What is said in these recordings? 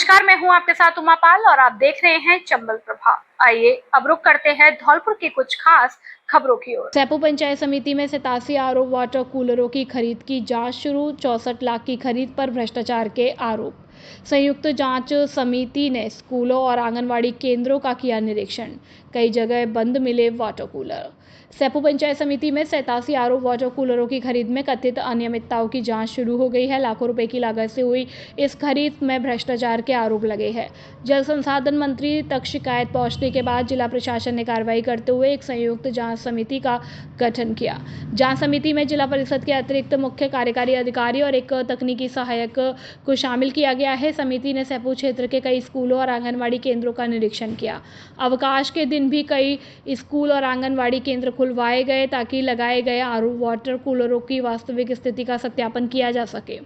नमस्कार, मैं हूं आपके साथ उमा पाल और आप देख रहे हैं चंबल प्रभा। आइए अब रुक करते हैं धौलपुर की कुछ खास खबरों की ओर। सैपू पंचायत समिति में 87 आरओ वाटर कूलरों की खरीद की जांच शुरू। 64 लाख की खरीद पर भ्रष्टाचार के आरोप। संयुक्त जांच समिति ने स्कूलों और आंगनवाड़ी केंद्रों का किया निरीक्षण। कई जगह बंद मिले वाटर कूलर। सैपू पंचायत समिति में 87 आरओ वाटर कूलरों की खरीद में कथित अनियमितताओं की जांच शुरू हो गई है। लाखों रुपए की लागत से हुई इस खरीद में भ्रष्टाचार के आरोप लगे हैं। जल संसाधन मंत्री तक शिकायत पहुंचने के बाद जिला प्रशासन ने कार्रवाई करते हुए एक संयुक्त जांच समिति का गठन किया। जांच समिति में जिला परिषद के अतिरिक्त मुख्य कार्यकारी अधिकारी और एक तकनीकी सहायक को शामिल किया गया है। समिति ने सैपू क्षेत्र के कई स्कूलों और आंगनवाड़ी केंद्रों का निरीक्षण किया। अवकाश के दिन भी कई स्कूल और आंगनवाड़ी केंद्र खुलवाए गए ताकि लगाए गए आरओ वाटर कूलरों की वास्तविक स्थिति का सत्यापन किया जा सके।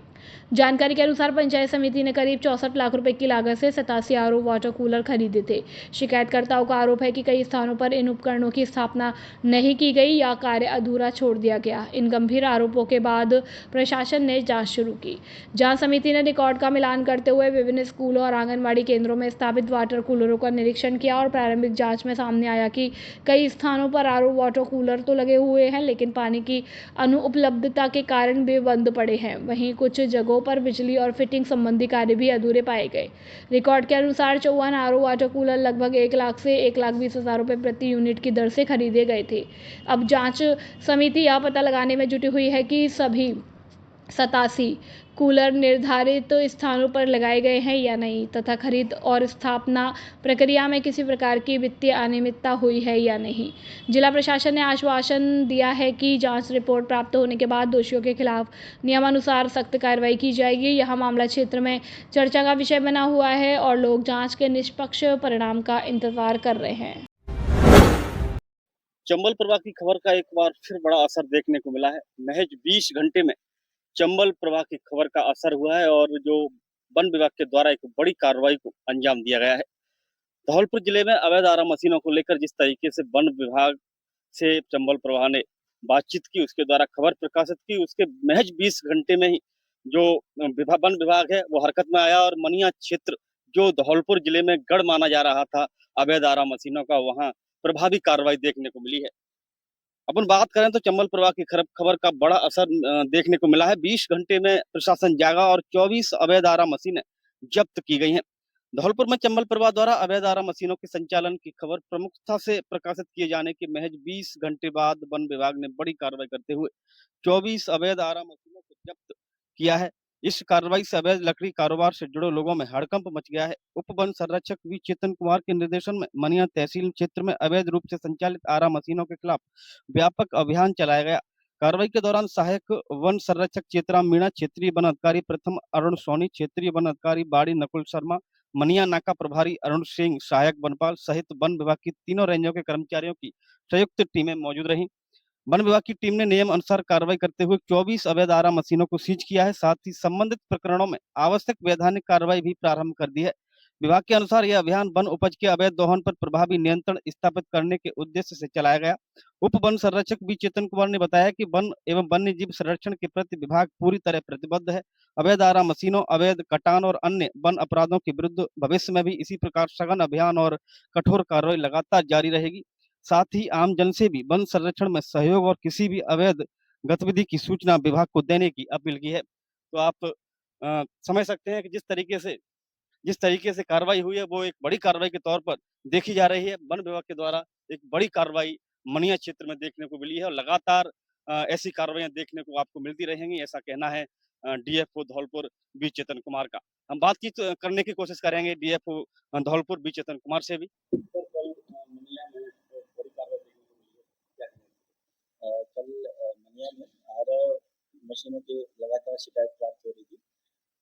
जानकारी के अनुसार पंचायत समिति ने करीब 64 लाख रुपए की लागत से 87 आरओ वाटर कूलर खरीदे थे। शिकायतकर्ताओं का आरोप है कि कई स्थानों पर इन उपकरणों की स्थापना नहीं की गई या कार्य अधूरा छोड़ दिया गया। इन गंभीर आरोपों के बाद प्रशासन ने जांच शुरू की। जांच समिति ने रिकॉर्ड का मिलान करते हुए विभिन्न स्कूलों और आंगनबाड़ी केंद्रों में स्थापित वाटर कूलरों का निरीक्षण किया और प्रारंभिक जांच में सामने आया कि कई स्थानों पर आरओ वाटर कूलर तो लगे हुए हैं, लेकिन पानी की अनुपलब्धता के कारण वे बंद पड़े हैं। वहीं कुछ जगहों पर बिजली और फिटिंग संबंधी कार्य भी अधूरे पाए गए। रिकॉर्ड के अनुसार 54 आरओ वाटर कूलर लगभग 1 लाख से 1,20,000 रुपए प्रति यूनिट की दर से खरीदे गए थे। अब जांच समिति यह पता लगाने में जुटी हुई है कि सभी 87 कूलर निर्धारित स्थानों पर लगाए गए हैं या नहीं तथा खरीद और स्थापना प्रक्रिया में किसी प्रकार की वित्तीय अनियमितता हुई है या नहीं। जिला प्रशासन ने आश्वासन दिया है कि जांच रिपोर्ट प्राप्त होने के बाद दोषियों के खिलाफ नियमानुसार सख्त कार्रवाई की जाएगी। यह मामला क्षेत्र में चर्चा का विषय बना हुआ है और लोग जांच के निष्पक्ष परिणाम का इंतजार कर रहे हैं। चंबल प्रभा की खबर का एक बार फिर बड़ा असर देखने को मिला है। महज 20 घंटे में चंबल प्रभा की खबर का असर हुआ है और जो वन विभाग के द्वारा एक बड़ी कार्रवाई को अंजाम दिया गया है। धौलपुर जिले में अवैध आरा मशीनों को लेकर जिस तरीके से वन विभाग से चंबल प्रभा ने बातचीत की, उसके द्वारा खबर प्रकाशित की, उसके महज 20 घंटे में ही जो वन विभाग है वो हरकत में आया और मनिया क्षेत्र जो धौलपुर जिले में गढ़ माना जा रहा था अवैध आरा मशीनों का, वहां प्रभावी कार्रवाई देखने को मिली है। अपन बात करें तो चंबल प्रभा की खबर का बड़ा असर देखने को मिला है। 20 घंटे में प्रशासन जागा और 24 अवैध आरा मशीनें जब्त की गई हैं। धौलपुर में चंबल प्रभा द्वारा अवैध आरा मशीनों के संचालन की खबर प्रमुखता से प्रकाशित किए जाने के महज 20 घंटे बाद वन विभाग ने बड़ी कार्रवाई करते हुए 24 अवैध आरा मशीनों को जब्त किया है। इस कार्रवाई से अवैध लकड़ी कारोबार से जुड़े लोगों में हड़कंप मच गया है। उप वन संरक्षक वी चेतन कुमार के निर्देशन में मनिया तहसील क्षेत्र में अवैध रूप से संचालित आरा मशीनों के खिलाफ व्यापक अभियान चलाया गया। कार्रवाई के दौरान सहायक वन संरक्षक चेतराम मीणा, क्षेत्रीय वन अधिकारी प्रथम अरुण सोनी, क्षेत्रीय वन अधिकारी बाड़ी नकुल शर्मा, मनिया नाका प्रभारी अरुण सिंह, सहायक वनपाल सहित वन विभाग की तीनों रेंजों के कर्मचारियों की संयुक्त टीमें मौजूद रहीं। वन विभाग की टीम ने नियम अनुसार कार्रवाई करते हुए 24 अवैध आरा मशीनों को सीज किया है। साथ ही संबंधित प्रकरणों में आवश्यक वैधानिक कार्रवाई भी प्रारंभ कर दी है। विभाग के अनुसार यह अभियान वन उपज के अवैध दोहन पर प्रभावी नियंत्रण स्थापित करने के उद्देश्य से चलाया गया। उप वन संरक्षक बी चेतन कुमार ने बताया कि वन एवं वन्य जीव संरक्षण के प्रति विभाग पूरी तरह प्रतिबद्ध है। अवैध आरा मशीनों, अवैध कटान और अन्य वन अपराधों के विरुद्ध भविष्य में भी इसी प्रकार सघन अभियान और कठोर कार्रवाई लगातार जारी रहेगी। साथ ही आम जन से भी वन संरक्षण में सहयोग और किसी भी अवैध गतिविधि की सूचना विभाग को देने की अपील की है। तो आप समझ सकते हैं कि जिस तरीके से कार्रवाई हुई है वो एक बड़ी कार्रवाई के तौर पर देखी जा रही है। वन विभाग के द्वारा एक बड़ी कार्रवाई मनिया क्षेत्र में देखने को मिली है और लगातार ऐसी कार्रवाइयां देखने को आपको मिलती रहेंगी, ऐसा कहना है डीएफओ धौलपुर बी चेतन कुमार का। हम बातचीत करने की कोशिश करेंगे डीएफओ धौलपुर बी चेतन कुमार से भी। मनिया में बड़ी कार्रवाई देखने को मिली है, क्या कहेंगे? कल मनिया में आरा मशीनों की लगातार शिकायत प्राप्त हो रही थी,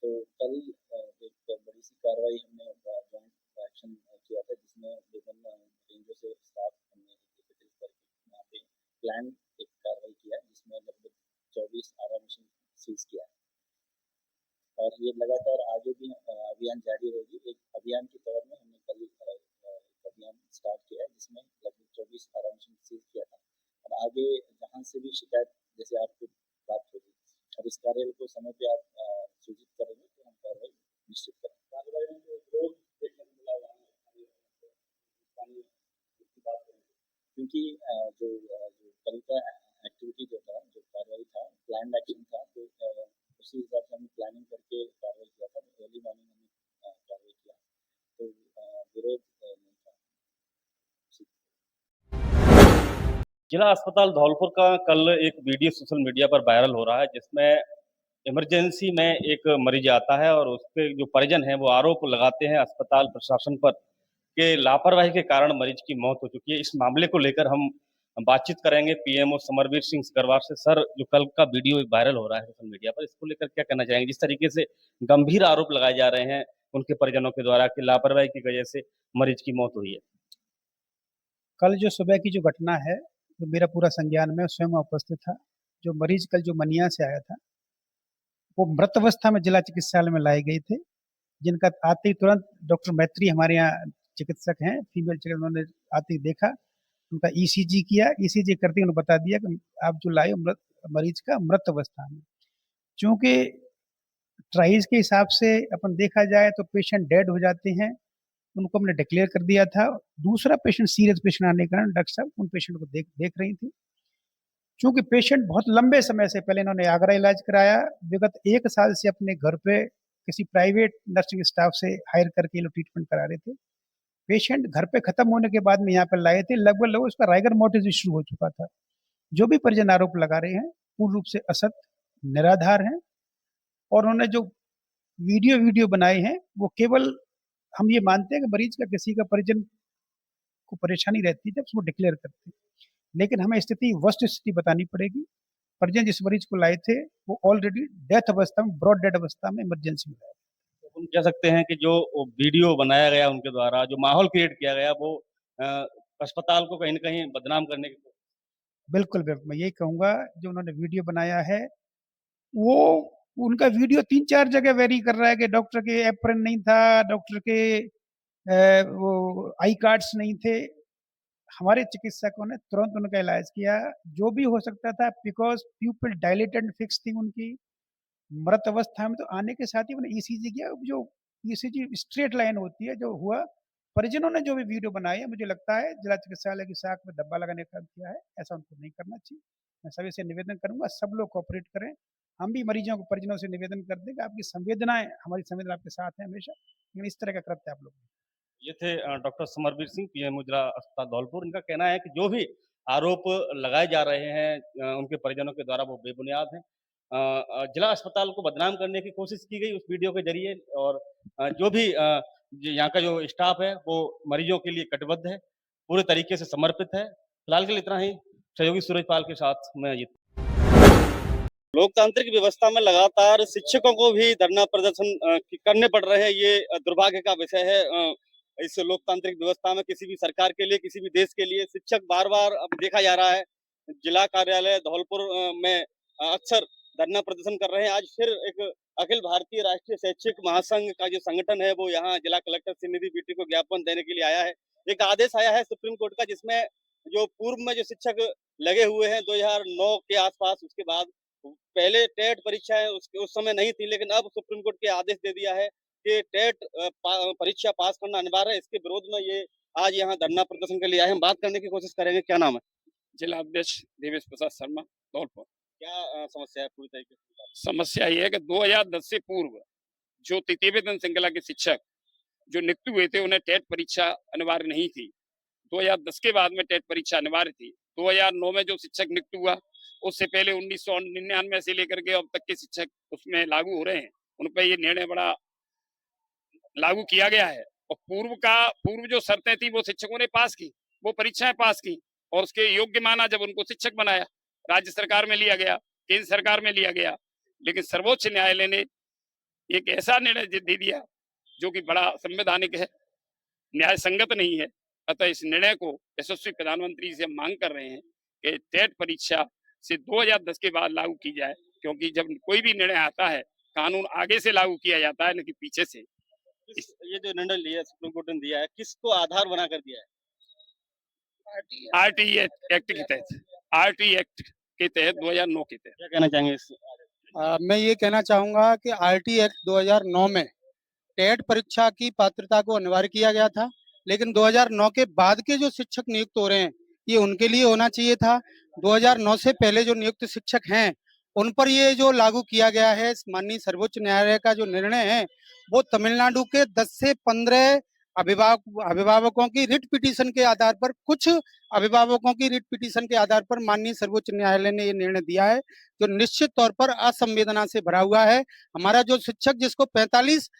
तो कल एक बड़ी सी कार्रवाई हमने जॉइंट एक्शन किया था, जिसमें विभिन्न रेंजों से स्टाफ हमने एकत्रित करके वहाँ पे प्लान एक कार्रवाई किया, जिसमें लगभग 24 आरा मशीन सीज किया है और ये लगातार आगे भी अभियान जारी रहेगी। एक अभियान के तौर में हमने कल एक अभियान स्टार्ट किया है, जिसमें लगभग 24 आरा मशीन सीज किया था और आगे जहाँ से भी शिकायत जैसे आपको प्राप्त होगी, अब इस कार्य को समय पे आप सूचित करेंगे तो हम कार्रवाई निश्चित करेंगे। कार्रवाई में जो क्योंकि जो कल का एक्टिविटी जो था, जो कार्रवाई था, प्लान एक्शन था, तो उसी हिसाब से हमने प्लानिंग करके कार्रवाई किया था। अर्ली मॉर्निंग हमने कार्रवाई किया, तो विरोध नहीं था। जिला अस्पताल धौलपुर का कल एक वीडियो सोशल मीडिया पर वायरल हो रहा है, जिसमें इमरजेंसी में एक मरीज आता है और उसके जो परिजन हैं वो आरोप लगाते हैं अस्पताल प्रशासन पर कि लापरवाही के कारण मरीज की मौत हो चुकी है। इस मामले को लेकर हम बातचीत करेंगे पीएमओ समरवीर सिंह सिकरवार से। सर, जो कल का वीडियो वायरल हो रहा है सोशल मीडिया पर, इसको लेकर क्या कहना चाहेंगे? जिस तरीके से गंभीर आरोप लगाए जा रहे हैं उनके परिजनों के द्वारा कि लापरवाही की वजह से मरीज की मौत हुई है। कल जो सुबह की जो घटना है, जो मेरा पूरा संज्ञान में स्वयं उपस्थित था। जो मरीज कल जो मनिया से आया था, वो मृत अवस्था में जिला चिकित्सालय में लाए गए थे, जिनका आते ही तुरंत डॉक्टर मैत्री हमारे यहाँ चिकित्सक हैं, फीमेल चिकित्सक, उन्होंने आते ही देखा, उनका ईसीजी किया। ईसीजी करते ही उन्होंने बता दिया कि आप जो लाए मृत मरीज का मृत अवस्था में। चूंकि ट्राइज के हिसाब से अपन देखा जाए तो पेशेंट डेड हो जाते हैं, उनको हमने डिक्लेयर कर दिया था। दूसरा पेशेंट सीरियस पेशेंट आने के कारण डॉक्टर साहब उन पेशेंट को देख रही थी। चूंकि पेशेंट बहुत लंबे समय से पहले इन्होंने आगरा इलाज कराया, विगत 1 साल से अपने घर पे किसी प्राइवेट नर्सिंग स्टाफ से हायर करके ये लोग ट्रीटमेंट करा रहे थे। पेशेंट घर पे खत्म होने के बाद में यहाँ पे लाए थे, लगभग उसका राइगर मोर्टिस भी शुरू हो चुका था। जो भी परिजन आरोप लगा रहे हैं पूर्ण रूप से असत्य, निराधार हैं, और उन्होंने जो वीडियो बनाए हैं वो केवल, हम ये मानते हैं कि मरीज का किसी का परिजन को परेशानी रहती है जब उसको डिक्लेयर करते हैं, लेकिन हमें स्थिति वस्तु स्थिति बतानी पड़ेगी। परिजन जिस मरीज को लाए थे वो ऑलरेडी डेथ अवस्था में, ब्रॉड डेड अवस्था में इमरजेंसी में लाया। तो हम कह सकते हैं कि जो वीडियो बनाया गया उनके द्वारा, जो माहौल क्रिएट किया गया, वो अस्पताल को कहीं न कहीं बदनाम करने की। बिल्कुल बिल्कुल, मैं यही कहूंगा, जो उन्होंने वीडियो बनाया है वो, उनका वीडियो 3-4 जगह वेरी कर रहा है कि डॉक्टर के एप्रन नहीं था, डॉक्टर के वो आई कार्ड्स नहीं थे। हमारे चिकित्सकों ने तुरंत उनका इलाज किया, जो भी हो सकता था, बिकॉज प्यूपिल डायलेटेड फिक्स थी उनकी। मृत अवस्था में तो आने के साथ ही उन्होंने ईसीजी किया। जो ईसीजी स्ट्रेट लाइन होती है, जो हुआ, परिजनों ने जो भी वीडियो बनाई है, मुझे लगता है जिला चिकित्सालय की साख में धब्बा लगाने का काम किया है। ऐसा उनको नहीं करना चाहिए। मैं सभी से निवेदन करूंगा, सब लोग कोऑपरेट करें। हम भी मरीजों को, परिजनों से निवेदन कर दें कि आपकी संवेदनाएं, हमारी संवेदना आपके साथ है हमेशा, लेकिन इस तरह का कृत्य आप लोग। ये थे डॉक्टर समरवीर सिंह, पीएमओ जिला अस्पताल धौलपुर। इनका कहना है कि जो भी आरोप लगाए जा रहे हैं उनके परिजनों के द्वारा, वो बेबुनियाद हैं। जिला अस्पताल को बदनाम करने की कोशिश की गई उस वीडियो के जरिए, और जो भी यहाँ का जो स्टाफ है वो मरीजों के लिए कटिबद्ध है, पूरे तरीके से समर्पित है। फिलहाल के लिए इतना ही। सहयोगी सूरजपाल के साथ मैं अजीत। लोकतांत्रिक व्यवस्था में लगातार शिक्षकों को भी धरना प्रदर्शन करने पड़ रहे हैं, ये दुर्भाग्य का विषय है। इस लोकतांत्रिक व्यवस्था में किसी भी सरकार के लिए, किसी भी देश के लिए, शिक्षक बार बार अब देखा जा रहा है जिला कार्यालय धौलपुर में अक्सर धरना प्रदर्शन कर रहे हैं। आज फिर एक अखिल भारतीय राष्ट्रीय शैक्षिक महासंघ का जो संगठन है वो यहाँ जिला कलेक्टर श्रीनिधि बीटी को ज्ञापन देने के लिए आया है। एक आदेश आया है सुप्रीम कोर्ट का, जिसमें जो पूर्व में जो शिक्षक लगे हुए हैं 2009 के आसपास, उसके बाद पहले टेट परीक्षाएं उस समय नहीं थी, लेकिन अब सुप्रीम कोर्ट के आदेश दे दिया है कि टेट परीक्षा पास करना अनिवार्य है। इसके विरोध में ये आज यहाँ धरना प्रदर्शन के लिए आए। हम बात करने की कोशिश करेंगे। क्या नाम है? जिला अध्यक्ष देवेश प्रसाद शर्मा, धौलपुर। क्या समस्या है पूरी तरीके से? समस्या ये है कि 2010 से पूर्व जो तृतीय वेतन श्रृंखला के शिक्षक जो नियुक्त हुए थे, उन्हें टेट परीक्षा अनिवार्य नहीं थी। 2010 के बाद में टेट परीक्षा अनिवार्य थी। 2009 में जो शिक्षक नियुक्त हुआ, उससे पहले 1999 से लेकर के अब तक के शिक्षक उसमें लागू हो रहे हैं। उन पर ये निर्णय बड़ा लागू किया गया है। और पूर्व जो शर्तें थी वो शिक्षकों ने पास की, वो परीक्षाएं पास की और उसके योग्य माना, जब उनको शिक्षक बनाया। राज्य सरकार में लिया गया, केंद्र सरकार में लिया गया, लेकिन सर्वोच्च न्यायालय ने एक ऐसा निर्णय दे दिया जो कि बड़ा संवैधानिक है, न्याय संगत नहीं है। अतः इस निर्णय को यशस्वी प्रधानमंत्री से हम मांग कर रहे हैं कि टेट परीक्षा से 2010 के बाद लागू की जाए, क्योंकि जब कोई भी निर्णय आता है कानून आगे से लागू किया जाता है, न कि पीछे से। ये जो निर्णय लिया सुप्रीम कोर्ट ने दिया है, किसको आधार बना कर दिया है? आरटी एक्ट के तहत, आरटी एक्ट के तहत 2009 के तहत। क्या कहना चाहेंगे इस? मैं ये कहना चाहूंगा कि आरटी एक्ट 2009 में टेट परीक्षा की पात्रता को अनिवार्य किया गया था, लेकिन 2009 के बाद के जो शिक्षक नियुक्त हो रहे हैं ये उनके लिए होना चाहिए था। 2009 से पहले जो नियुक्त शिक्षक हैं उन पर ये जो लागू किया गया है माननीय सर्वोच्च न्यायालय का जो निर्णय है वो तमिलनाडु के 10 से 15 अभिभावकों की रिट पिटीशन के आधार पर, कुछ अभिभावकों की रिट पिटीशन के आधार पर माननीय सर्वोच्च न्यायालय ने ये निर्णय दिया है जो निश्चित तौर पर असंवेदना से भरा हुआ है। हमारा जो शिक्षक जिसको 45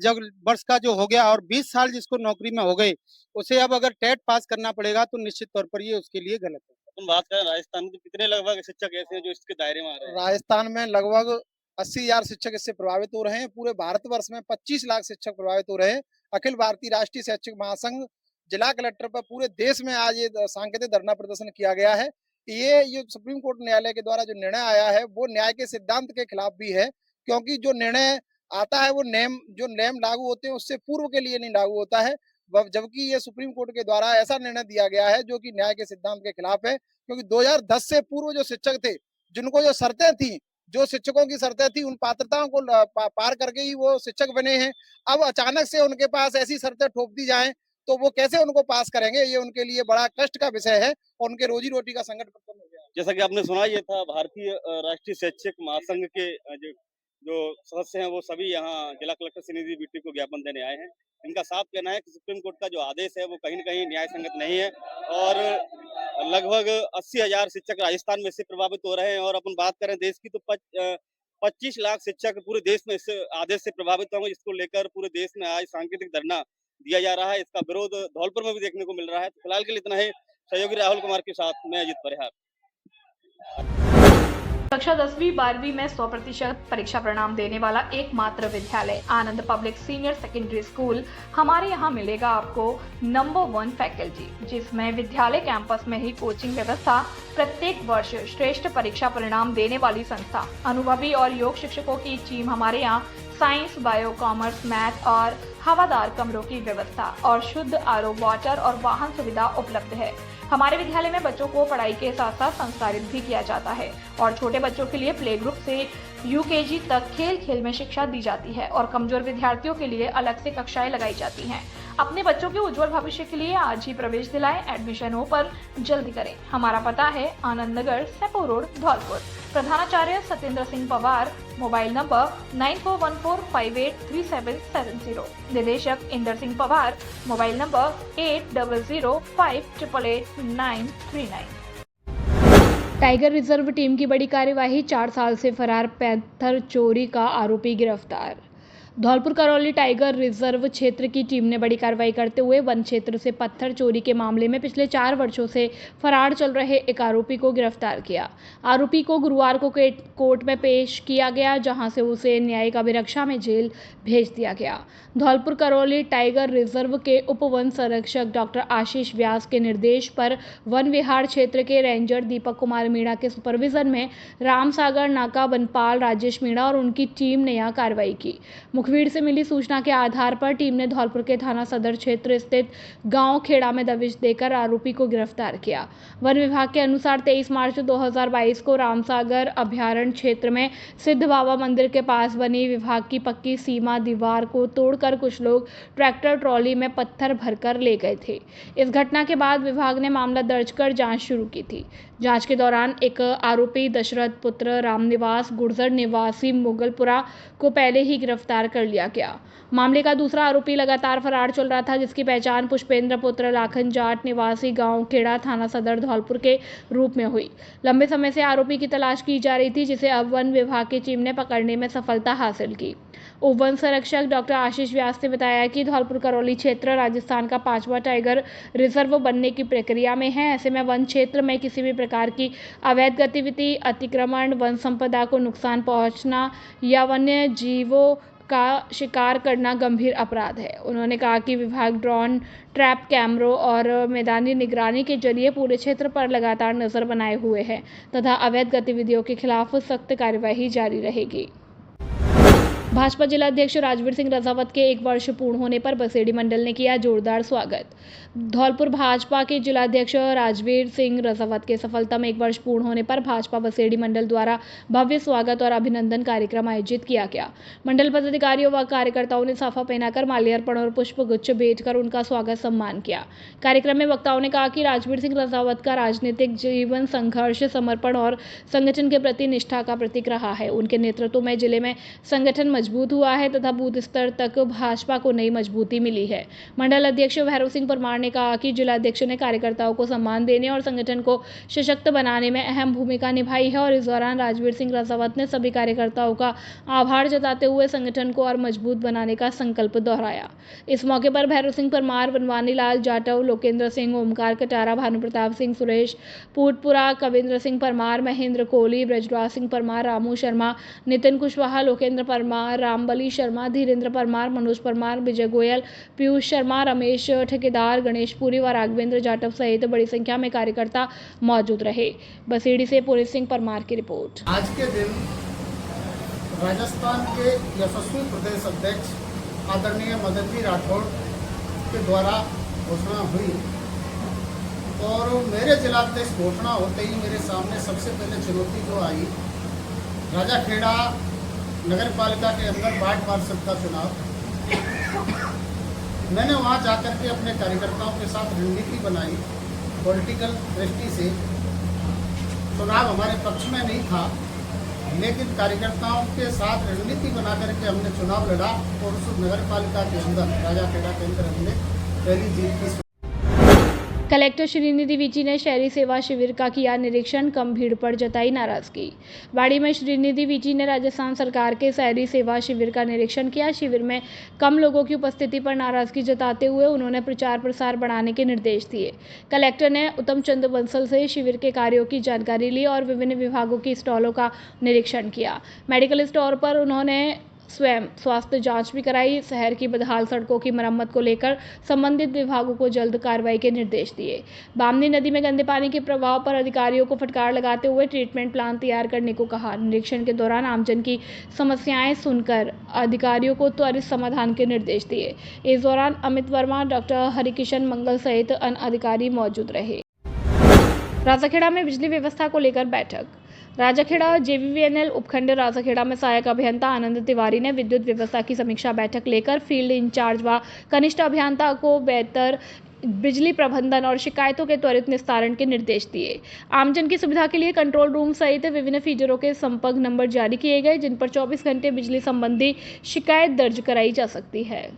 जब वर्ष का जो हो गया और 20 साल जिसको नौकरी में हो गए, उसे अब अगर टेट पास करना पड़ेगा तो निश्चित तौर पर ये उसके लिए गलत है। अपन बात करें राजस्थान के कितने लगभग शिक्षक ऐसे हैं जो इसके दायरे में आ रहे हैं? राजस्थान में लगभग 80,000 शिक्षक इससे प्रभावित हो रहे हैं। पूरे भारतवर्ष में 25 लाख शिक्षक प्रभावित हो रहे हैं। अखिल भारतीय राष्ट्रीय शैक्षिक महासंघ जिला कलेक्टर पर पूरे देश में आज ये सांकेतिक धरना प्रदर्शन किया गया है। ये सुप्रीम कोर्ट न्यायालय के द्वारा जो निर्णय आया है वो न्याय के सिद्धांत के खिलाफ भी है, क्योंकि जो निर्णय आता है वो नेम लागू होते हैं उससे पूर्व के लिए नहीं लागू होता है। जबकि ये सुप्रीम कोर्ट के द्वारा ऐसा निर्णय दिया गया है जो कि न्याय के सिद्धांत के खिलाफ है, क्योंकि 2010 से पूर्व जो शिक्षक थे जिनको जो शर्तें थी, जो शिक्षकों की शर्तें थी, उन पात्रताओं को पार करके ही वो शिक्षक बने हैं। अब अचानक से उनके पास ऐसी शर्तें थोप दी जाएं तो वो कैसे उनको पास करेंगे? ये उनके लिए बड़ा कष्ट का विषय है और उनके रोजी रोटी का संकट उत्पन्न हो गया। जैसा कि आपने सुना, ये था भारतीय राष्ट्रीय शैक्षिक महासंघ के जो सदस्य हैं वो सभी यहाँ जिला कलेक्टर श्रीनिधि बीटी को ज्ञापन देने आए हैं। इनका साफ कहना है कि सुप्रीम कोर्ट का जो आदेश है वो कहीं न कहीं न्याय संगत नहीं है और लगभग 80,000 शिक्षक राजस्थान में इससे प्रभावित हो रहे हैं। और अपन बात करें देश की तो 25 लाख शिक्षक पूरे देश में इस आदेश से प्रभावित होंगे, जिसको लेकर पूरे देश में आज सांकेतिक धरना दिया जा रहा है। इसका विरोध धौलपुर में भी देखने को मिल रहा है। तो फिलहाल के लिए इतना ही। सहयोगी राहुल कुमार के साथ मैं अजित परिहार। कक्षा 10वीं 12वीं में 100% परीक्षा परिणाम देने वाला एकमात्र विद्यालय आनंद पब्लिक सीनियर सेकेंडरी स्कूल। हमारे यहाँ मिलेगा आपको नंबर 1 फैकल्टी, जिसमें विद्यालय कैंपस में ही कोचिंग व्यवस्था, प्रत्येक वर्ष श्रेष्ठ परीक्षा परिणाम देने वाली संस्था, अनुभवी और योग शिक्षकों की टीम। हमारे यहाँ साइंस, बायो, कॉमर्स, मैथ और हवादार कमरों की व्यवस्था और शुद्ध आरओ वाटर और वाहन सुविधा उपलब्ध है। हमारे विद्यालय में बच्चों को पढ़ाई के साथ साथ संस्कारित भी किया जाता है और छोटे बच्चों के लिए प्ले ग्रुप से यूकेजी तक खेल खेल में शिक्षा दी जाती है और कमजोर विद्यार्थियों के लिए अलग से कक्षाएं लगाई जाती हैं। अपने बच्चों के उज्जवल भविष्य के लिए आज ही प्रवेश दिलाएं। एडमिशन हो पर जल्दी करें। हमारा पता है आनंद नगर, सेपो रोड, धौलपुर। प्रधानाचार्य सत्येंद्र सिंह पवार। Mobile number 9414583770। निदेशक Inder Singh Pawar. Mobile number 8005888939। Tiger reserve team की बड़ी कार्यवाही, 4 साल से फरार पैंथर चोरी का आरोपी गिरफ्तार। धौलपुर करौली टाइगर रिजर्व क्षेत्र की टीम ने बड़ी कार्रवाई करते हुए वन क्षेत्र से पत्थर चोरी के मामले में पिछले 4 वर्षों से फरार चल रहे एक आरोपी को गिरफ्तार किया। आरोपी को गुरुवार को कोर्ट में पेश किया गया, जहां से उसे न्यायिक अभिरक्षा में जेल भेज दिया गया। धौलपुर करौली टाइगर रिजर्व के उप वन संरक्षक डॉक्टर आशीष व्यास के निर्देश पर वन विहार क्षेत्र के रेंजर दीपक कुमार मीणा के सुपरविजन में रामसागर नाका वनपाल राजेश मीणा और उनकी टीम ने यह कार्रवाई की। मुखबिर से मिली सूचना के आधार पर टीम ने धौलपुर के थाना सदर क्षेत्र स्थित गांव खेड़ा में दबिश देकर आरोपी को गिरफ्तार किया। वन विभाग के अनुसार 23 मार्च 2022 को रामसागर अभयारण्य क्षेत्र में सिद्ध बाबा मंदिर के पास बनी विभाग की पक्की सीमा दीवार को तोड़कर कुछ लोग ट्रैक्टर ट्रॉली में पत्थर भरकर ले गए थे। इस घटना के बाद विभाग ने मामला दर्ज कर जांच शुरू की थी। जांच के दौरान एक आरोपी दशरथ पुत्र रामनिवास गुर्जर निवासी मुगलपुरा को पहले ही गिरफ्तार कर लिया गया। मामले का दूसरा आरोपी लगातार फरार चल रहा था, जिसकी पहचान पुष्पेंद्र पुत्र लाखन जाट निवासी गांव खेड़ा थाना सदर धौलपुर के रूप में हुई। लंबे समय से आरोपी की तलाश की जा रही थी, जिसे अब वन विभाग की टीम ने पकड़ने में सफलता हासिल की। उप वन संरक्षक डॉक्टर आशीष व्यास ने बताया कि धौलपुर करौली क्षेत्र राजस्थान का 5वां टाइगर रिजर्व बनने की प्रक्रिया में है। ऐसे में वन क्षेत्र में किसी भी प्रकार की अवैध गतिविधि, अतिक्रमण, वन संपदा को नुकसान पहुंचना या वन्य जीवों का शिकार करना गंभीर अपराध है। उन्होंने कहा कि विभाग ड्रोन, ट्रैप कैमरों और मैदानी निगरानी के जरिए पूरे क्षेत्र पर लगातार नजर बनाए हुए है तथा अवैध गतिविधियों के खिलाफ सख्त कार्यवाही जारी रहेगी। भाजपा जिला अध्यक्ष राजवीर सिंह रजावत के 1 वर्ष पूर्ण होने पर बसेड़ी मंडल ने किया जोरदार स्वागत। धौलपुर भाजपा के जिला अध्यक्ष राजवीर सिंह रजावत के सफलता में 1 वर्ष पूर्ण होने पर भाजपा बसेड़ी मंडल द्वारा भव्य स्वागत और अभिनंदन कार्यक्रम आयोजित किया गया। मंडल पदाधिकारियों व कार्यकर्ताओं ने साफा पहनाकर माल्यार्पण और पुष्प गुच्छ भेंट कर उनका स्वागत सम्मान किया। कार्यक्रम में वक्ताओं ने कहा कि राजवीर सिंह रजावत का राजनीतिक जीवन संघर्ष, समर्पण और संगठन के प्रति निष्ठा का प्रतीक रहा है। उनके नेतृत्व में जिले में संगठन मजबूत हुआ है तथा बूथ स्तर तक भाजपा को नई मजबूती मिली है। मंडल अध्यक्ष भैरव सिंह परमार ने कहा कि जिला अध्यक्ष ने कार्यकर्ताओं को सम्मान देने और संगठन को सशक्त बनाने में अहम भूमिका निभाई है और इस दौरान राजवीर सिंह रजावत ने सभी कार्यकर्ताओं का आभार जताते हुए संगठन को और मजबूत बनाने का संकल्प दोहराया। इस मौके पर भैरव सिंह परमार, बनवानी लाल जाटव, लोकेंद्र सिंह, ओमकार कटारा, भानु प्रताप सिंह, सुरेश पूटपुरा, कविंद्र सिंह परमार, महेंद्र कोहली, ब्रजराज सिंह परमार, रामू शर्मा, नितिन कुशवाहा, लोकेंद्र परमार, रामबली शर्मा, धीरेन्द्र परमार, मनोज परमार, विजय गोयल, पीयूष शर्मा, रमेश ठेकेदार, गणेश पुरी व राघवेंद्र जाटव सहित बड़ी संख्या में कार्यकर्ता मौजूद रहे। बसेड़ी से पुलिस सिंह परमार की रिपोर्ट। आज के दिन राजस्थान के यशस्वी प्रदेश अध्यक्ष आदरणीय मदन जी राठौड़ के द्वारा घोषणा हुई और मेरे जिलाध्यक्ष घोषणा होते ही मेरे सामने सबसे पहले चुनौती जो आई, राजाखेड़ा नगर पालिका के अंदर वार्ड पार्षद का चुनाव। मैंने वहां जाकर के अपने कार्यकर्ताओं के साथ रणनीति बनाई। पॉलिटिकल दृष्टि से चुनाव हमारे पक्ष में नहीं था, लेकिन कार्यकर्ताओं के साथ रणनीति बना करके हमने चुनाव लड़ा और उस नगर पालिका के अंदर राजाखेड़ा के अंदर हमने पहली जीत की। कलेक्टर श्रीनिधि विजी ने शहरी सेवा शिविर का किया निरीक्षण, कम भीड़ पर जताई नाराजगी। बाड़ी में श्रीनिधि विजी ने राजस्थान सरकार के शहरी सेवा शिविर का निरीक्षण किया। शिविर में कम लोगों की उपस्थिति पर नाराजगी जताते हुए उन्होंने प्रचार प्रसार बढ़ाने के निर्देश दिए। कलेक्टर ने उत्तम चंद बंसल से शिविर के कार्यों की जानकारी ली और विभिन्न विभागों की स्टॉलों का निरीक्षण किया। मेडिकल स्टोर पर उन्होंने स्वयं स्वास्थ्य जांच भी कराई। शहर की बदहाल सड़कों की मरम्मत को लेकर संबंधित विभागों को जल्द कार्रवाई के निर्देश दिए। बामनी नदी में गंदे पानी के प्रभाव पर अधिकारियों को फटकार लगाते हुए ट्रीटमेंट प्लान तैयार करने को कहा। निरीक्षण के दौरान आमजन की समस्याएं सुनकर अधिकारियों को त्वरित समाधान के निर्देश दिए। इस दौरान अमित वर्मा, डॉक्टर हरिकिशन मंगल सहित अन्य अधिकारी मौजूद रहे। राजाखेड़ा में बिजली व्यवस्था को लेकर बैठक। राजाखेड़ा जेवीवीएनएल उपखंड राजाखेड़ा में सहायक अभियंता आनंद तिवारी ने विद्युत व्यवस्था की समीक्षा बैठक लेकर फील्ड इंचार्ज व कनिष्ठ अभियंता को बेहतर बिजली प्रबंधन और शिकायतों के त्वरित निस्तारण के निर्देश दिए। आमजन की सुविधा के लिए कंट्रोल रूम सहित विभिन्न फीडरों के संपर्क नंबर जारी किए गए, जिन पर 24 घंटे बिजली संबंधी शिकायत दर्ज कराई जा सकती है।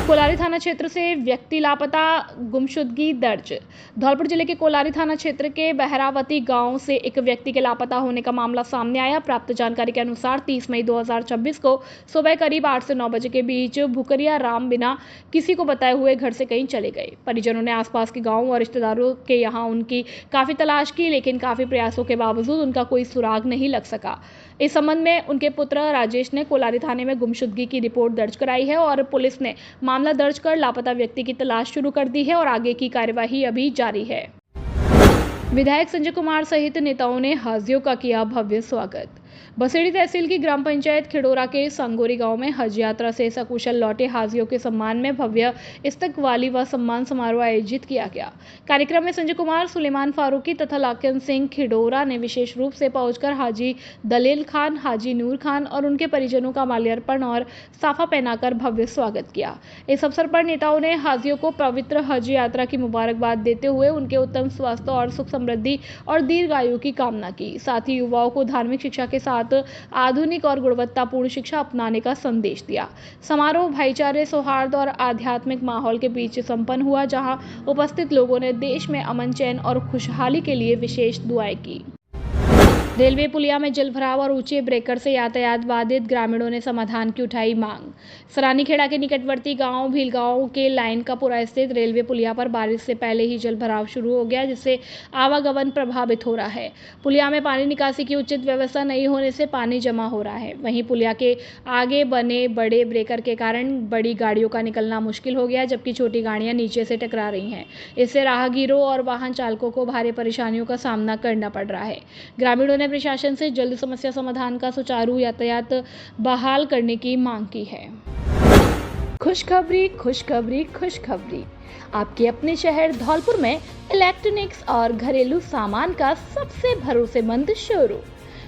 कोलारी थाना क्षेत्र से व्यक्ति लापता, गुमशुदगी दर्ज। धौलपुर जिले के कोलारी थाना क्षेत्र के बहरावती गांव से एक व्यक्ति के लापता होने का मामला सामने आया। प्राप्त जानकारी के अनुसार 30 मई 2026 को सुबह करीब 8 से 9 बजे के बीच भुकरिया राम बिना किसी को बताए हुए घर से कहीं चले गए। परिजनों ने आसपास के गांव और रिश्तेदारों के यहां उनकी काफी तलाश की, लेकिन काफी प्रयासों के बावजूद उनका कोई सुराग नहीं लग सका। इस संबंध में उनके पुत्र राजेश ने कोलारी थाने में गुमशुदगी की रिपोर्ट दर्ज कराई है और पुलिस ने मामला दर्ज कर लापता व्यक्ति की तलाश शुरू कर दी है और आगे की कार्यवाही अभी जारी है। विधायक संजय कुमार सहित नेताओं ने हाजियों का किया भव्य स्वागत। बसेड़ी तहसील की ग्राम पंचायत खिडोरा के सांगोरी गांव में हज यात्रा से सकुशल लौटे हाजियों के सम्मान में भव्य इस्तकबाली व सम्मान समारोह आयोजित किया गया। कार्यक्रम में संजय कुमार, सुलेमान फारूकी तथा लाखन सिंह खिडोरा ने विशेष रूप से पहुंचकर हाजी दलील खान, हाजी नूर खान और उनके परिजनों का माल्यार्पण और साफा पहनाकर भव्य स्वागत किया। इस अवसर पर नेताओं ने हाजियों को पवित्र हज यात्रा की मुबारकबाद देते हुए उनके उत्तम स्वास्थ्य और सुख समृद्धि और दीर्घायु की कामना की। साथ ही युवाओं को धार्मिक शिक्षा के साथ आधुनिक और गुणवत्तापूर्ण शिक्षा अपनाने का संदेश दिया। समारोह भाईचारे, सौहार्द और आध्यात्मिक माहौल के बीच संपन्न हुआ, जहां उपस्थित लोगों ने देश में अमन, चैन और खुशहाली के लिए विशेष दुआएं की। रेलवे पुलिया में जलभराव और ऊंचे ब्रेकर से यातायात बाधित, ग्रामीणों ने समाधान की उठाई मांग। सरानीखेड़ा के निकटवर्ती गांव भीलगांव के लाइनकापुरा स्थित रेलवे पुलिया पर बारिश से पहले ही जल भराव शुरू हो गया, जिससे आवागमन प्रभावित हो रहा है। पुलिया में पानी निकासी की उचित व्यवस्था नहीं होने से पानी जमा हो रहा है। वहीं पुलिया के आगे बने बड़े ब्रेकर के कारण बड़ी गाड़ियों का निकलना मुश्किल हो गया, जबकि छोटी गाड़ियां नीचे से टकरा रही हैं। इससे राहगीरों और वाहन चालकों को भारी परेशानियों का सामना करना पड़ रहा है। ग्रामीणों ने प्रशासन से जल्द समस्या समाधान का सुचारू यातायात बहाल करने की मांग की है। खुशखबरी, खुशखबरी, खुशखबरी। आपके अपने शहर धौलपुर में इलेक्ट्रॉनिक्स और घरेलू सामान का सबसे भरोसेमंद शोरूम।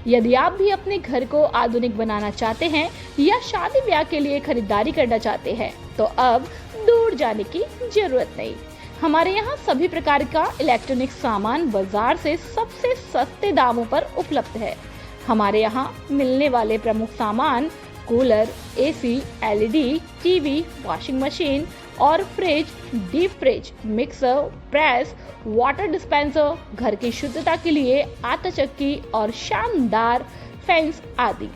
यदि आप भी अपने घर को आधुनिक बनाना चाहते हैं या शादी ब्याह के लिए खरीदारी करना चाहते हैं, तो अब दूर जाने की जरूरत नहीं। हमारे यहाँ सभी प्रकार का इलेक्ट्रॉनिक सामान बाजार से सबसे सस्ते दामों पर उपलब्ध है। हमारे यहाँ मिलने वाले प्रमुख सामान cooler, AC, LED, TV, washing machine और fridge, deep fridge, mixer, press, water dispenser, घर की शुद्धता के लिए आटा चक्की और शानदार फैंस आदि।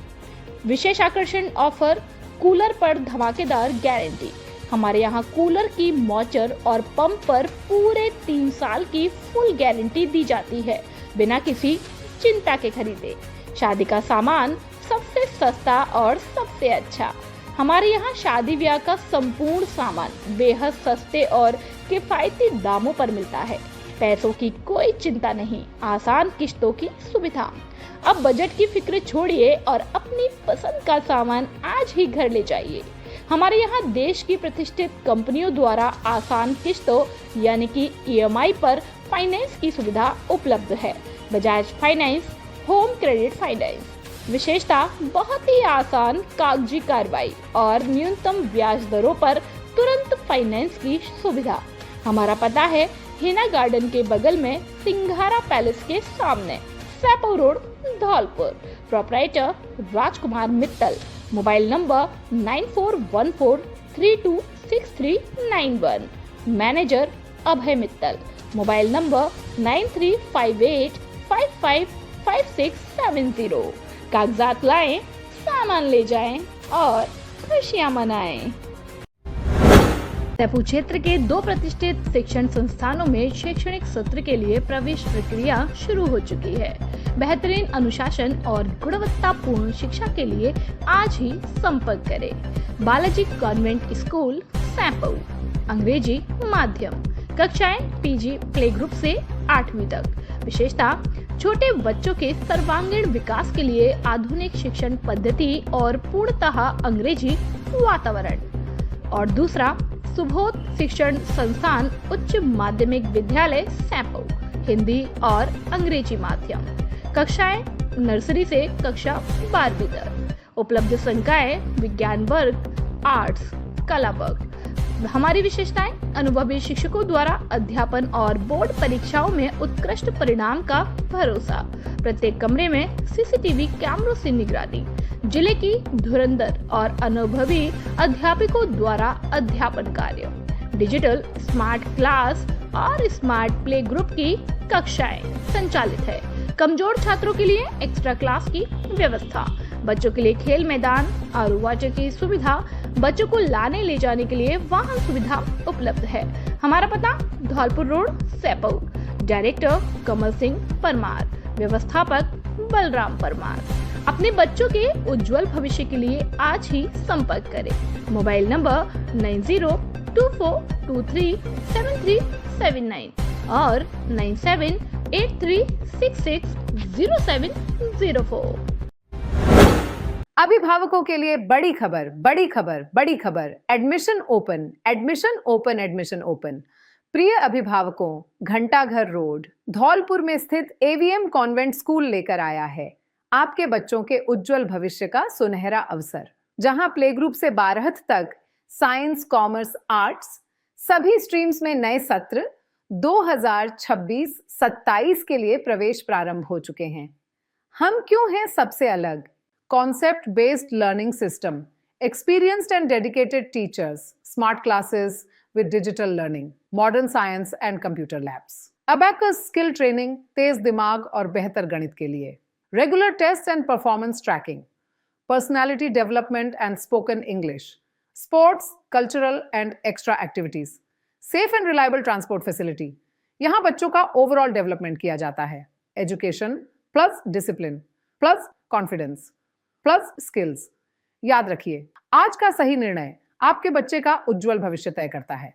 विशेष आकर्षण ऑफर, कूलर पर धमाकेदार गारंटी। हमारे यहाँ कूलर की मॉचर और पंप पर पूरे 3 साल की फुल गारंटी दी जाती है, बिना किसी चिंता के खरीदे। शादी का सामान सबसे सस्ता और सबसे अच्छा। हमारे यहाँ शादी ब्याह का संपूर्ण सामान बेहद सस्ते और किफायती दामों पर मिलता है। पैसों की कोई चिंता नहीं, आसान किश्तों की सुविधा। अब बजट की फिक्र छोड़िए और अपनी पसंद का सामान आज ही घर ले जाइए। हमारे यहाँ देश की प्रतिष्ठित कंपनियों द्वारा आसान किश्तों यानी कि EMI पर फाइनेंस की सुविधा उपलब्ध है। Bajaj finance home credit finance. विशेषता बहुत ही आसान कागजी कार्रवाई और न्यूनतम ब्याज दरों पर तुरंत फाइनेंस की सुविधा। हमारा पता है हिना गार्डन के बगल में सिंघारा पैलेस के सामने, Saipau road, Dholpur. Proprietor Rajkumar Mittal. Mobile number 9414326391। Manager Abhay Mittal. Mobile number 9358555670। कागजात लाएं, सामान ले जाएं और खुशियां मनाएं। सैपू क्षेत्र के 2 प्रतिष्ठित शिक्षण संस्थानों में शैक्षणिक सत्र के लिए प्रवेश प्रक्रिया शुरू हो चुकी है। बेहतरीन अनुशासन और गुणवत्तापूर्ण शिक्षा के लिए आज ही संपर्क करें। Balaji convent school, Saipu. अंग्रेजी माध्यम। कक्षाएं PG प्ले ग्रुप से 8वीं तक। विशेषता, छोटे बच्चों के सर्वांगीण विकास के लिए आधुनिक शिक्षण पद्धति और पूर्णतः अंग्रेजी वातावरण। और दूसरा, सुबोध शिक्षण संस्थान उच्च माध्यमिक विद्यालय, सैपू। हिंदी और अंग्रेजी माध्यम। कक्षाएं नर्सरी से कक्षा 12वीं तक। उपलब्ध संकाय विज्ञान वर्ग, आर्ट्स, कला वर्ग। हमारी विशेषताएं, अनुभवी शिक्षकों द्वारा अध्यापन और बोर्ड परीक्षाओं में उत्कृष्ट परिणाम का भरोसा। प्रत्येक कमरे में CCTV कैमरों से निगरानी। जिले की धुरंधर और अनुभवी अध्यापकों द्वारा अध्यापन कार्य। डिजिटल स्मार्ट क्लास और स्मार्ट प्ले ग्रुप की कक्षाएं संचालित है। कमजोर छात्रों के लिए एक्स्ट्रा क्लास की व्यवस्था। बच्चों के लिए खेल मैदान, आरओ वाटर की सुविधा। बच्चों को लाने ले जाने के लिए वाहन सुविधा उपलब्ध है। हमारा पता धौलपुर रोड, सैपू। डायरेक्टर कमल सिंह परमार। व्यवस्थापक बलराम परमार। अपने बच्चों के उज्जवल भविष्य के लिए आज ही संपर्क करें। मोबाइल नंबर 9024237379 और 9783660704। अभिभावकों के लिए बड़ी खबर, बड़ी खबर, बड़ी खबर। Admission open, admission open, admission open. प्रिय अभिभावकों, घंटाघर रोड, धौलपुर में स्थित AVM कॉन्वेंट स्कूल लेकर आया है आपके बच्चों के उज्जवल भविष्य का सुनहरा अवसर, जहां प्ले ग्रुप से 12th तक साइंस, कॉमर्स, आर्ट्स सभी स्ट्रीम्स में नए सत्र 2026-27 के लिए प्रवेश प्रारंभ हो चुके हैं। हम क्यों हैं सबसे अलग? Concept based learning system, experienced and dedicated teachers, smart classes with digital learning, modern science and computer labs, abacus skill training, तेज दिमाग और बेहतर गणित के लिए, regular tests and performance tracking, personality development and spoken English, sports, cultural and extra activities, safe and reliable transport facility. यहाँ बच्चों का overall development किया जाता है। Education plus discipline plus confidence plus skills. याद रखिए, आज का सही निर्णय आपके बच्चे का उज्जवल भविष्य तय करता है।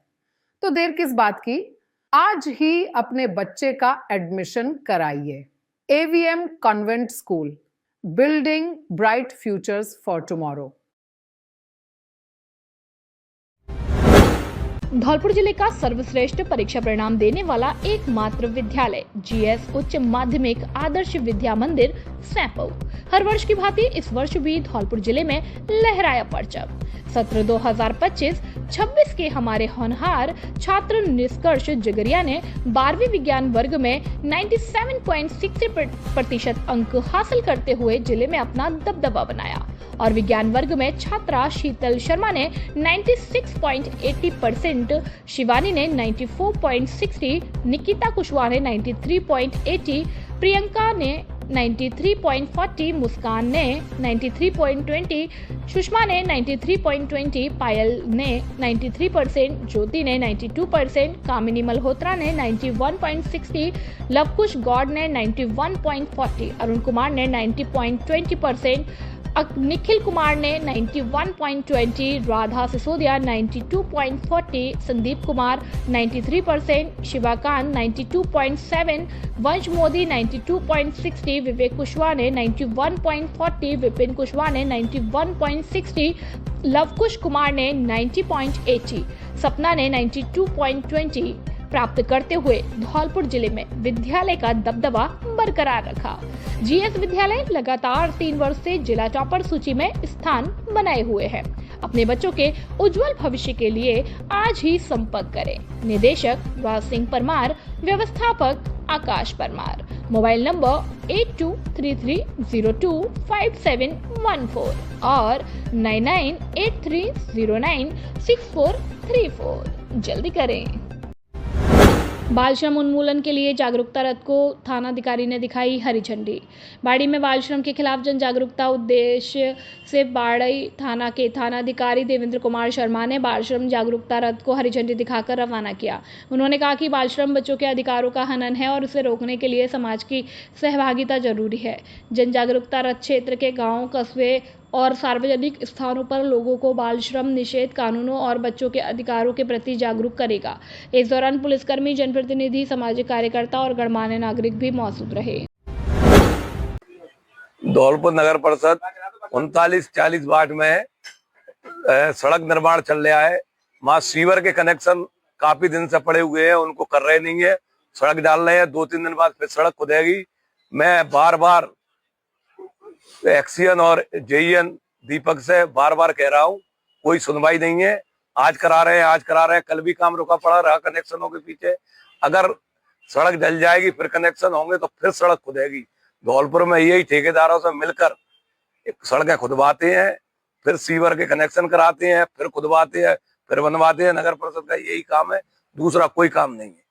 तो देर किस बात की, आज ही अपने बच्चे का एडमिशन कराइए। AVM convent school, building bright futures for tomorrow. Dholpur जिले का सर्वश्रेष्ठ परीक्षा परिणाम देने वाला एकमात्र विद्यालय GS उच्च माध्यमिक आदर्श विद्या मंदिर सैंपऊ हर वर्ष की भांति इस वर्ष भी धौलपुर जिले में लहराया परचम। सत्र 2025-26 के हमारे होनहार छात्र निष्कर्ष जगरिया ने 12वीं विज्ञान वर्ग में 97.63% अंक हासिल करते हुए जिले में अपना दबदबा बनाया और विज्ञान वर्ग में छात्रा शीतल शर्मा ने 96.80%, शिवानी ने 94.60%, निकिता कुशवाहा ने 93.80%, प्रियंका ने 93.40, मुस्कान ने 93.20, सुषमा ने 93.20, पायल ने 93%, ज्योति ने 92%, कामिनी मल्होत्रा ने 91.60, लवकुश गौड़ ने 91.40, अरुण कुमार ने 90.20%, निखिल कुमार ने 91.20, राधा सिसोदिया 92.40, संदीप कुमार 93%, शिवाकांत 92.7, वंश मोदी 92.60, विवेक कुशवाहा ने 91.40, विपिन कुशवाहा ने 91.60, लवकुश कुमार ने 90.80, सपना ने 92.20 प्राप्त करते हुए धौलपुर जिले में विद्यालय का दबदबा बरकरार रखा। GS विद्यालय लगातार 3 वर्ष से जिला टॉपर सूची में स्थान बनाए हुए है। अपने बच्चों के उज्जवल भविष्य के लिए आज ही संपर्क करें। निदेशक राज सिंह परमार, व्यवस्थापक आकाश परमार, मोबाइल नंबर 8233025714 और 9983096434। जल्दी करें। बाल श्रम उन्मूलन के लिए जागरूकता रथ को थानाधिकारी ने दिखाई हरी झंडी। बाड़ी में बाल श्रम के खिलाफ जन जागरूकता उद्देश्य से बाड़ी थाना के थानाधिकारी देवेंद्र कुमार शर्मा ने बाल श्रम जागरूकता रथ को हरी झंडी दिखाकर रवाना किया। उन्होंने कहा कि बाल श्रम बच्चों के अधिकारों का हनन है और उसे रोकने के लिए समाज की सहभागिता जरूरी है। जन जागरूकता रथ क्षेत्र के गाँव, कस्बे और सार्वजनिक स्थानों पर लोगों को बाल श्रम निषेध कानूनों और बच्चों के अधिकारों के प्रति जागरूक करेगा। इस दौरान पुलिसकर्मी, जनप्रतिनिधि, सामाजिक कार्यकर्ता और गणमान्य नागरिक भी मौजूद रहे। धौलपुर नगर परिषद 39-40 वार्ड में सड़क निर्माण चल रहा है। वहाँ सीवर के कनेक्शन काफी दिन से पड़े हुए हैं, उनको कर रहे नहीं है, सड़क डाल रहे हैं। 2-3 दिन बाद फिर सड़क खुदेगी। मैं बार बार एक्सीएन और जेईएन दीपक से बार बार कह रहा हूँ, कोई सुनवाई नहीं है। आज करा रहे हैं, कल भी काम रुका पड़ा रहा कनेक्शनों के पीछे। अगर सड़क जल जाएगी फिर कनेक्शन होंगे तो फिर सड़क खुदेगी। धौलपुर में यही ठेकेदारों से मिलकर सड़कें खुदवाते हैं, फिर सीवर के कनेक्शन कराते हैं, फिर खुदवाते हैं, फिर बनवाते हैं। नगर परिषद का यही काम है, दूसरा कोई काम नहीं है।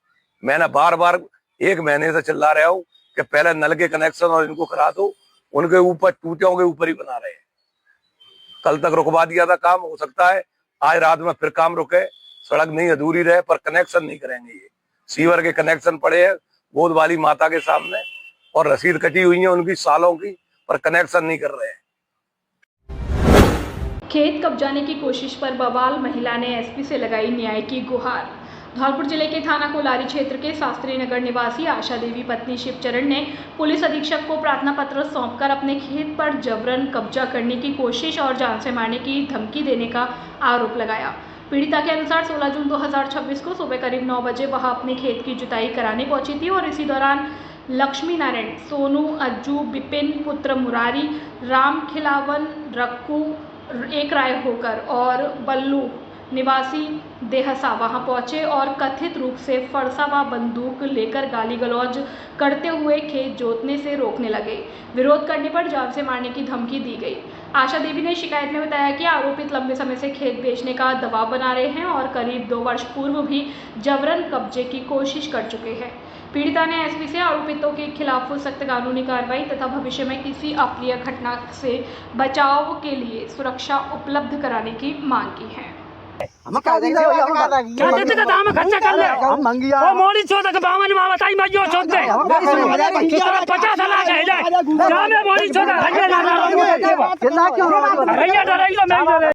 मैंने बार बार 1 महीने से चिल्ला रहा हूँ कि पहले नल के कनेक्शन और इनको करा दो। उनके ऊपर टूटियों के ऊपर ही बना रहे हैं। कल तक रुकवा दिया था काम, हो सकता है आज रात में फिर काम रुके, सड़क नहीं अधूरी रहे, पर कनेक्शन नहीं करेंगे। ये सीवर के कनेक्शन पड़े हैं गोद वाली माता के सामने और रसीद कटी हुई है उनकी सालों की, पर कनेक्शन नहीं कर रहे हैं। खेत कब्जाने की कोशिश पर बवाल, महिला ने एसपी से लगाई न्याय की गुहार। धौलपुर जिले के थाना कोलारी क्षेत्र के शास्त्री नगर निवासी आशा देवी पत्नी शिवचरण ने पुलिस अधीक्षक को प्रार्थना पत्र सौंपकर अपने खेत पर जबरन कब्जा करने की कोशिश और जान से मारने की धमकी देने का आरोप लगाया। पीड़िता के अनुसार 16 जून 2026 को सुबह करीब 9 बजे वह अपने खेत की जुताई कराने पहुंची थी और इसी दौरान लक्ष्मी नारायण, सोनू, अज्जू, बिपिन पुत्र मुरारी, राम खिलावन, रक्कू एक राय होकर और बल्लू निवासी देहसा वहां पहुंचे और कथित रूप से फरसा व बंदूक लेकर गाली गलौज करते हुए खेत जोतने से रोकने लगे। विरोध करने पर जान से मारने की धमकी दी गई। आशा देवी ने शिकायत में बताया कि आरोपित लंबे समय से खेत बेचने का दबाव बना रहे हैं और करीब 2 वर्ष पूर्व भी जबरन कब्जे की कोशिश कर चुके हैं। पीड़िता ने एसपी से आरोपितों के खिलाफ सख्त कानूनी कार्रवाई तथा भविष्य में किसी अप्रिय घटना से बचाव के लिए सुरक्षा उपलब्ध कराने की मांग की है। क्या देते का दाम खर्चा कर ले हम मंगिया ओ मोड़ी छोड़ के बावन में बताई मजियो छोड़ दे 50 लाख है जाए जा में मोड़ी छोड़ भैया डराइयो मैं